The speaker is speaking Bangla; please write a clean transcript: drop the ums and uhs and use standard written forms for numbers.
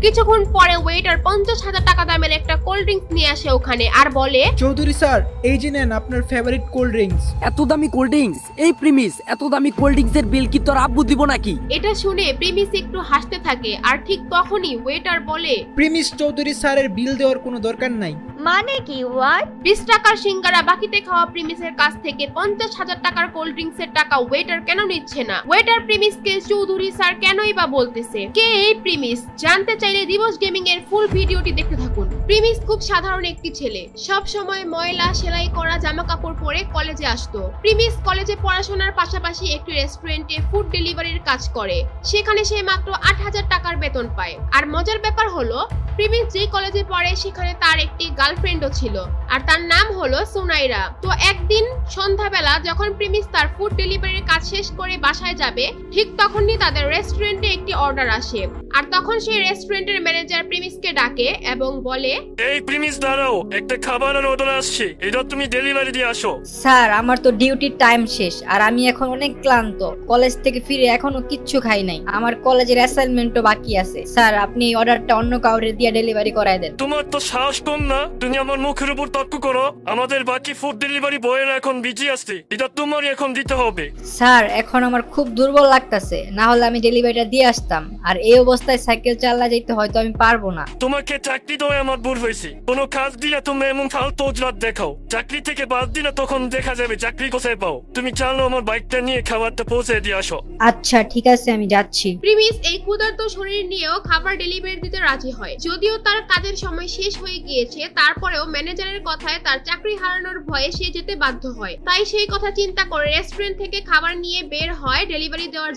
কিছুক্ষণ পরে ওয়েটার 50,000 টাকা দামের একটা কোল্ড ড্রিঙ্কস নিয়ে আসে ওখানে আর বলে, চৌধুরী স্যার, এই যে নেন আপনার ফেভারিট কোল্ড ড্রিঙ্কস। এত দামি কোল্ড ড্রিঙ্কস? এই প্রিমিস, এত দামি কোল্ড ড্রিঙ্কস এর বিল কি তোর আব্বু দিব নাকি? এটা শুনে প্রিমিস একটু হাসতে থাকে আর ঠিক তখনই ওয়েটার বলে, প্রিমিস চৌধুরী স্যারের বিল দেওয়ার কোনো দরকার নাই। মানে কি? হোয়াট? 20 টাকার সিঙ্গারা বাকিতে খাওয়া প্রিমিসের কাছ থেকে 50,000 টাকার কোল্ড ড্রিঙ্কস এর টাকা ওয়েটার কেন নিচ্ছে না? ওয়েটার প্রিমিসকে চৌধুরী স্যার কেনই বা বলতেছে? কে এই প্রিমিস? জানতে চাইলে দিবস গেমিং এর ফুল ভিডিওটি দেখতে থাকুন। প্রিমিস খুব সাধারণ একটি ছেলে, সব সময় ময়লা সেলাই করা জামা কাপড় পরে কলেজে আসতো। প্রিমিস কলেজে পড়াশোনার পাশাপাশি একটি রেস্টুরেন্টে ফুড ডেলিভারির কাজ করে। সেখানে সে মাত্র 8,000 টাকার বেতন পায়। আর মজার ব্যাপার হলো, প্রিমিস যে কলেজে পড়ে সেখানে তার একটি গার্লফ্রেন্ডও ছিল আর তার নাম হলো সুনাইরা। তো একদিন সন্ধ্যাবেলা যখন প্রিমিস তার ফুড ডেলিভারির কাজ শেষ করে বাসায় যাবে, ঠিক তখনই তাদের রেস্টুরেন্টে একটি অর্ডার আসে। আর তখন সেই রেস্টুরেন্টের ম্যানেজার প্রিমিসকে ডাকে এবং বলে, এই প্রিমিস দাঁড়াও, একটা খাবারের অর্ডার আসছে, এটা তুমি ডেলিভারি দিয়ে আসো। স্যার, আমার তো ডিউটির টাইম শেষ আর আমি এখন অনেক ক্লান্ত। কলেজ থেকে ফিরে এখনো কিচ্ছু খাই নাই। আমার কলেজের অ্যাসাইনমেন্টও বাকি আছে। স্যার, আপনি এই অর্ডারটা অন্য কাউরে দিয়ে ডেলিভারি করায় দেন। তোমার তো সাহস কম না? তুমি আমার মুখের উপর তর্ক করো। আমাদের বাকি ফুড ডেলিভারি বয়েরা এখন বিজি আসছে, এটা তোমারই এখন দিতে হবে। স্যার, এখন আমার খুব দুর্বল লাগতেছে, না হলে আমি ডেলিভারিটা দিয়ে আসতাম। আর এই অবস্থায় সাইকেল চালা যেতে হয়তো আমি পারবো না। তোমাকে চাকরি দেওয়া আমার ভুল হয়েছে। কোনো কাজ দিলে তুমি এমন ফালতু অজুহাত দেখাও। চাকরি থেকে বাদ দিলে তখন দেখা যাবে চাকরি কোথায় পাও। তুমি চালো আমার বাইকটা নিয়ে খাবারটা পৌঁছে দিয়ে আসো। আচ্ছা ঠিক আছে, আমি যাচ্ছি। প্রিমিস এই ক্ষুধার্ত শরীর নিয়েও খাবার ডেলিভারি দিতে রাজি হয়। যদিও তার কাজের সময় শেষ হয়ে গিয়েছে, তারপরেও ম্যানেজারের কথায় তার চাকরি হারানোর ভয়ে সে যেতে বাধ্য হয়। তাই সেই কথা চিন্তা করে রেস্টুরেন্ট থেকে খাবার নিয়ে বের হয় ডেলিভারি দেওয়ার